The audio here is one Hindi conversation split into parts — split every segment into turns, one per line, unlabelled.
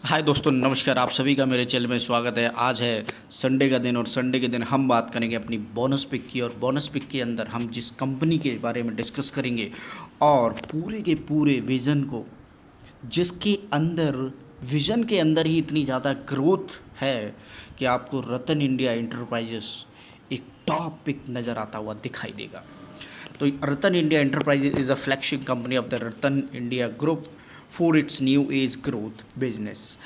हाय दोस्तों, नमस्कार। आप सभी का मेरे चैनल में स्वागत है। आज है संडे का दिन और संडे के दिन हम बात करेंगे अपनी बोनस पिक की। और बोनस पिक के अंदर हम जिस कंपनी के बारे में डिस्कस करेंगे और पूरे के पूरे विज़न को, जिसके अंदर विज़न के अंदर ही इतनी ज़्यादा ग्रोथ है कि आपको रतन इंडिया एंटरप्राइजेस एक टॉप पिक नज़र आता हुआ दिखाई देगा। तो Ratan India enterprises is a flagship company of the Ratan India group for its new age growth business.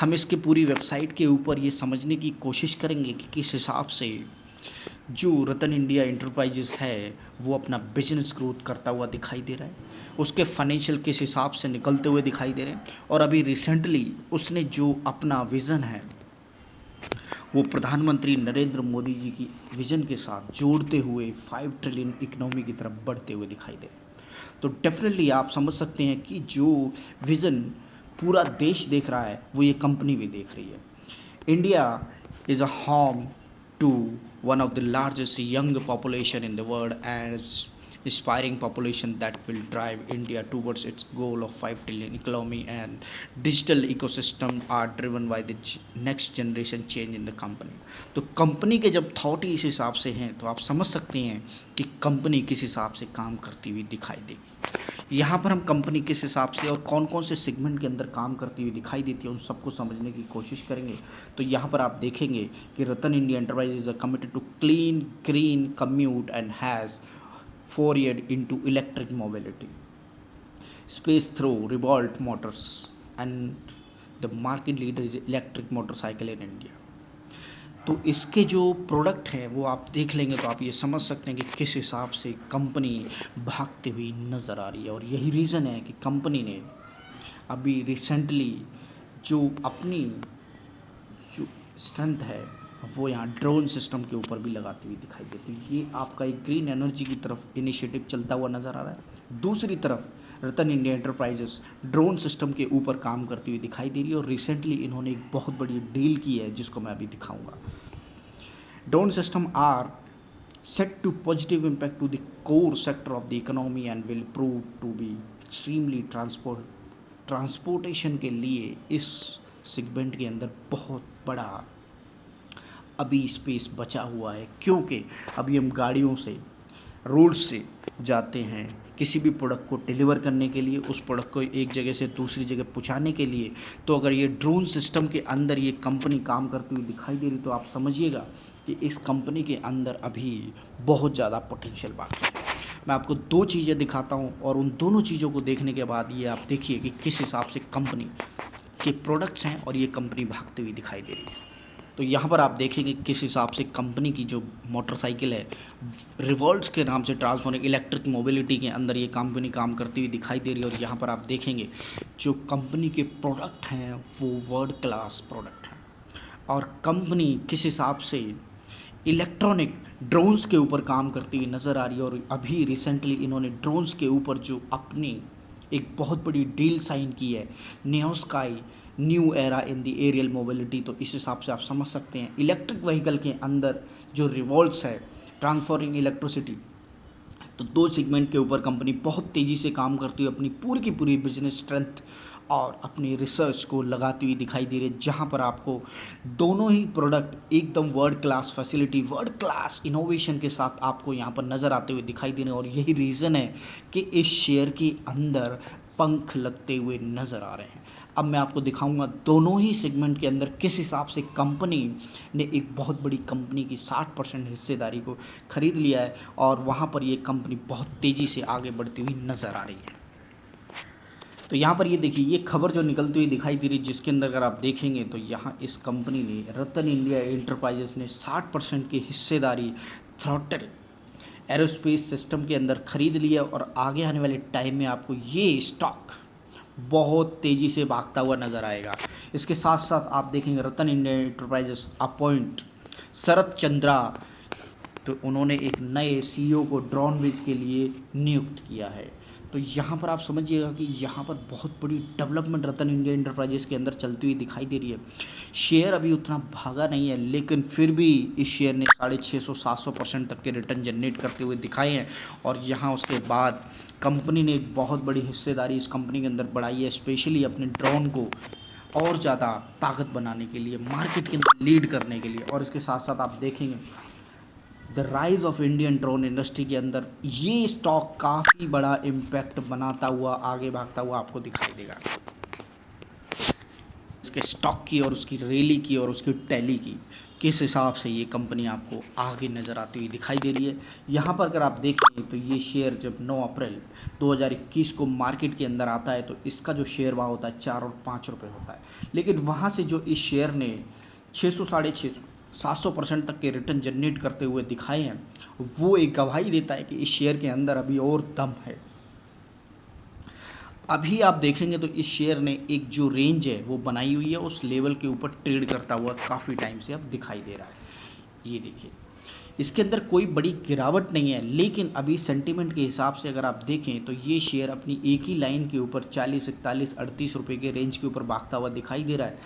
हम इसके पूरी वेबसाइट के ऊपर ये समझने की कोशिश करेंगे कि किस हिसाब से जो रतन इंडिया एंटरप्राइजेस है वो अपना बिजनेस ग्रोथ करता हुआ दिखाई दे रहा है, उसके फाइनेंशियल किस हिसाब से निकलते हुए दिखाई दे रहे हैं। और अभी रिसेंटली उसने जो अपना विज़न है वो प्रधानमंत्री नरेंद्र मोदी जी की विजन के साथ जोड़ते हुए 5 ट्रिलियन इकोनॉमी की तरफ बढ़ते हुए दिखाई दे रहे हैं। तो डेफिनेटली आप समझ सकते हैं कि जो विज़न पूरा देश देख रहा है वो ये कंपनी भी देख रही है। India is a home to one of the largest young population in the world and aspiring population that will drive India towards its goal of 5 trillion economy, and digital ecosystem are driven by the next generation change in the company। तो कंपनी के जब थॉट ही इस हिसाब से हैं तो आप समझ सकते हैं कि कंपनी किस हिसाब से काम करती हुई दिखाई देगी। यहाँ पर हम कंपनी किस हिसाब से और कौन कौन से सेगमेंट के अंदर काम करती हुई दिखाई देती है उन सबको समझने की कोशिश करेंगे। तो यहाँ पर आप देखेंगे कि Ratan India enterprise is committed to clean green commute and has forayed into electric mobility space through Revolt Motors, and the market leader is electric motorcycle in India। तो इसके जो प्रोडक्ट हैं वो आप देख लेंगे तो आप ये समझ सकते हैं कि किस हिसाब से कंपनी भागती हुई नज़र आ रही है। और यही रीज़न है कि कंपनी ने अभी रिसेंटली जो अपनी जो स्ट्रेंथ है वो यहाँ ड्रोन सिस्टम के ऊपर भी लगाती हुई दिखाई देती है। ये आपका एक ग्रीन एनर्जी की तरफ इनिशिएटिव चलता हुआ नज़र आ रहा है। दूसरी तरफ रतन इंडिया एंटरप्राइजेस ड्रोन सिस्टम के ऊपर काम करती हुई दिखाई दे रही है और रिसेंटली इन्होंने एक बहुत बड़ी डील की है जिसको मैं अभी दिखाऊंगा। Drone system are set to positive impact to the core sector of the economy and will prove to be extremely transportation के लिए इस सेगमेंट के अंदर बहुत बड़ा अभी स्पेस बचा हुआ है, क्योंकि अभी हम गाड़ियों से रोड से जाते हैं किसी भी प्रोडक्ट को डिलीवर करने के लिए, उस प्रोडक्ट को एक जगह से दूसरी जगह पहुंचाने के लिए। तो अगर ये ड्रोन सिस्टम के अंदर ये कंपनी काम करती हुई दिखाई दे रही तो आप समझिएगा कि इस कंपनी के अंदर अभी बहुत ज़्यादा पोटेंशियल बाकी है। मैं आपको दो चीज़ें दिखाता हूँ और उन दोनों चीज़ों को देखने के बाद ये आप देखिए कि किस हिसाब से कंपनी के प्रोडक्ट्स हैं और ये कंपनी भागती हुई दिखाई दे रही है। तो यहाँ पर आप देखेंगे किस हिसाब से कंपनी की जो मोटरसाइकिल है रिवॉल्ट्स के नाम से ट्रांसफॉर्मिंग इलेक्ट्रिक मोबिलिटी के अंदर ये कंपनी काम करती हुई दिखाई दे रही है। और यहाँ पर आप देखेंगे जो कंपनी के प्रोडक्ट हैं वो वर्ल्ड क्लास प्रोडक्ट हैं और कंपनी किस हिसाब से इलेक्ट्रॉनिक ड्रोन्स के ऊपर काम करती हुई नज़र आ रही है। और अभी रिसेंटली इन्होंने ड्रोन्स के ऊपर जो अपनी एक बहुत बड़ी डील साइन की है, Neo Sky new era in the aerial mobility. तो इस हिसाब से आप समझ सकते हैं इलेक्ट्रिक व्हीकल के अंदर जो रिवॉल्ट्स है ट्रांसफॉर्मिंग इलेक्ट्रिसिटी, तो दो सेगमेंट के ऊपर कंपनी बहुत तेज़ी से काम करती हुई अपनी पूरी की पूरी बिजनेस स्ट्रेंथ और अपनी रिसर्च को लगाती हुई दिखाई दे रही है, जहां पर आपको दोनों ही प्रोडक्ट एकदम world class facility, world class innovation के साथ आपको यहां पर नज़र आते हुए दिखाई दे रहे हैं। और यही रीज़न है कि इस शेयर के अंदर पंख लगते हुए नज़र आ रहे हैं। अब मैं आपको दिखाऊंगा दोनों ही सेगमेंट के अंदर किस हिसाब से कंपनी ने एक बहुत बड़ी कंपनी की 60% हिस्सेदारी को खरीद लिया है और वहाँ पर ये कंपनी बहुत तेज़ी से आगे बढ़ती हुई नज़र आ रही है। तो यहाँ पर ये देखिए ये खबर जो निकलती हुई दिखाई दे रही है, जिसके अंदर अगर आप देखेंगे तो यहाँ इस कंपनी ने रतन इंडिया एंटरप्राइजेस ने 60% की हिस्सेदारी थ्रॉटल एरोस्पेस सिस्टम के अंदर खरीद लिया और आगे आने वाले टाइम में आपको ये स्टॉक बहुत तेज़ी से भागता हुआ नज़र आएगा। इसके साथ साथ आप देखेंगे रतन इंडिया एंटरप्राइजेस अपॉइंट शरद चंद्रा, तो उन्होंने एक नए सीईओ को ड्रोनविज के लिए नियुक्त किया है। तो यहाँ पर आप समझिएगा कि यहाँ पर बहुत बड़ी डेवलपमेंट रतन इंडिया एंटरप्राइजेस के अंदर चलती हुई दिखाई दे रही है। शेयर अभी उतना भागा नहीं है, लेकिन फिर भी इस शेयर ने 650-700% तक के रिटर्न जनरेट करते हुए दिखाए हैं। और यहाँ उसके बाद कंपनी ने एक बहुत बड़ी हिस्सेदारी इस कंपनी के अंदर बढ़ाई है, स्पेशली अपने ड्रोन को और ज़्यादा ताकत बनाने के लिए, मार्केट के अंदर लीड करने के लिए। और इसके साथ साथ आप देखेंगे the rise of Indian drone industry के अंदर ये स्टॉक काफ़ी बड़ा इम्पैक्ट बनाता हुआ, आगे भागता हुआ आपको दिखाई देगा। इसके स्टॉक की और उसकी रैली की और उसकी टैली की किस हिसाब से ये कंपनी आपको आगे नज़र आती हुई दिखाई दे रही है। यहाँ पर अगर आप देखें तो ये शेयर जब 9 अप्रैल 2021 को मार्केट के अंदर आता है तो इसका जो शेयर भाव होता है 4 और 5 रुपये होता है। लेकिन वहाँ से जो इस शेयर ने 600 साढ़े 700% तक के रिटर्न जनरेट करते हुए दिखाए हैं, वो एक गवाही देता है कि इस शेयर के अंदर अभी और दम है। अभी आप देखेंगे तो इस शेयर ने एक जो रेंज है वो बनाई हुई है, उस लेवल के ऊपर ट्रेड करता हुआ काफ़ी टाइम से अब दिखाई दे रहा है। ये देखिए इसके अंदर कोई बड़ी गिरावट नहीं है, लेकिन अभी सेंटीमेंट के हिसाब से अगर आप देखें तो ये शेयर अपनी एक ही लाइन के ऊपर 40, 41, 38 रुपये के रेंज के ऊपर भागता हुआ दिखाई दे रहा है।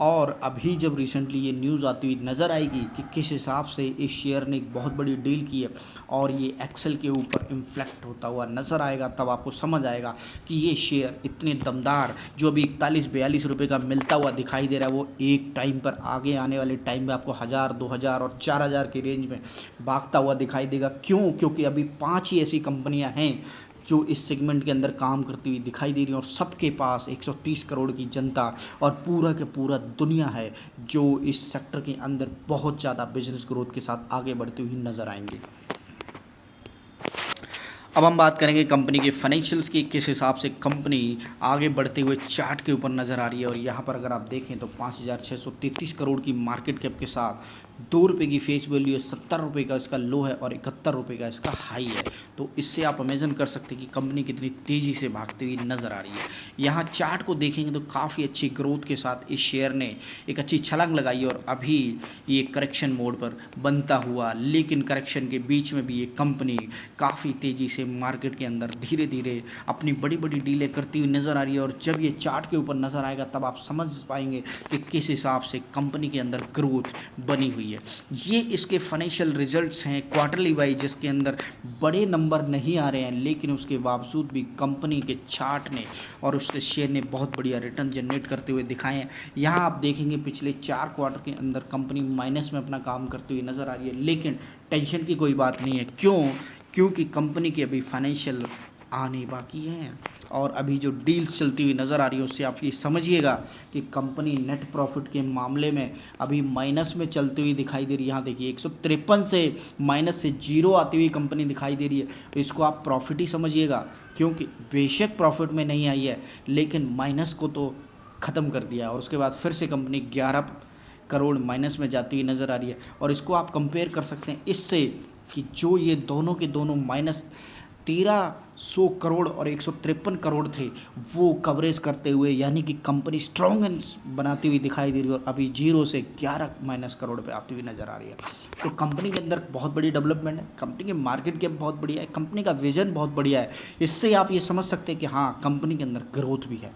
और अभी जब रिसेंटली ये न्यूज़ आती हुई नज़र आएगी कि किस हिसाब से इस शेयर ने एक बहुत बड़ी डील की है और ये एक्सेल के ऊपर इन्फ्लेक्ट होता हुआ नज़र आएगा, तब आपको समझ आएगा कि ये शेयर इतने दमदार जो अभी 41-42 रुपये का मिलता हुआ दिखाई दे रहा है, वो एक टाइम पर आगे आने वाले टाइम में आपको 1000, 2000 और 4000 की रेंज में भागता हुआ दिखाई देगा। क्यों? क्योंकि अभी 5 ही ऐसी कंपनियां हैं जो इस सेगमेंट के अंदर काम करती हुई दिखाई दे रही हैं और सबके पास 130 करोड़ की जनता और पूरा के पूरा दुनिया है जो इस सेक्टर के अंदर बहुत ज़्यादा बिजनेस ग्रोथ के साथ आगे बढ़ती हुई नज़र आएंगे। अब हम बात करेंगे कंपनी के फाइनेंशियल्स की, किस हिसाब से कंपनी आगे बढ़ते हुए चार्ट के ऊपर नज़र आ रही है। और यहाँ पर अगर आप देखें तो 5633 करोड़ की मार्केट कैप के साथ 2 रुपये की फेस वैल्यू है, 70 रुपये का इसका लो है और 71 रुपये का इसका हाई है। तो इससे आप इमेजिन कर सकते हैं कि कंपनी कितनी तेज़ी से भागती हुई नज़र आ रही है। यहाँ चार्ट को देखेंगे तो काफ़ी अच्छी ग्रोथ के साथ इस शेयर ने एक अच्छी छलांग लगाई और अभी ये करेक्शन मोड पर बनता हुआ, लेकिन करेक्शन के बीच में भी ये कंपनी काफ़ी तेज़ी से मार्केट के अंदर धीरे धीरे अपनी बड़ी बड़ी डीलें करती हुई नज़र आ रही है। और जब ये चार्ट के ऊपर नज़र आएगा तब आप समझ पाएंगे कि किस हिसाब से कंपनी के अंदर ग्रोथ बनी हुई है। ये इसके फाइनेंशियल रिजल्ट्स हैं क्वार्टरली वाइज, जिसके अंदर बड़े नंबर नहीं आ रहे हैं, लेकिन उसके बावजूद भी कंपनी के चार्ट ने और उसके शेयर ने बहुत बढ़िया रिटर्न जनरेट करते हुए दिखाए हैं। यहाँ आप देखेंगे पिछले 4 क्वार्टर के अंदर कंपनी माइनस में अपना काम करती हुई नज़र आ रही है, लेकिन टेंशन की कोई बात नहीं है। क्यों? क्योंकि कंपनी की अभी फाइनेंशियल आने बाकी हैं और अभी जो डील्स चलती हुई नज़र आ रही है उससे आप ये समझिएगा कि कंपनी नेट प्रॉफिट के मामले में अभी माइनस में चलती हुई दिखाई दे रही है। यहाँ देखिए 153 से माइनस से जीरो आती हुई कंपनी दिखाई दे रही है, तो इसको आप प्रॉफिट ही समझिएगा, क्योंकि बेशक प्रॉफिट में नहीं आई है लेकिन माइनस को तो ख़त्म कर दिया और उसके बाद फिर से कंपनी 11 करोड़ माइनस में जाती हुई नज़र आ रही है। और इसको आप कंपेयर कर सकते हैं इससे कि जो ये दोनों के दोनों माइनस 1300 करोड़ और 153 करोड़ थे वो कवरेज करते हुए, यानी कि कंपनी स्ट्रॉन्ग एंड बनाती हुई दिखाई दे रही है और अभी 0 से 11 माइनस करोड़ पे आती हुई नज़र आ रही है। तो कंपनी के अंदर बहुत बड़ी डेवलपमेंट है, कंपनी के मार्केट कैप बहुत बढ़िया है, कंपनी का विजन बहुत बढ़िया है। इससे आप ये समझ सकते हैं कि हाँ कंपनी के अंदर ग्रोथ भी है।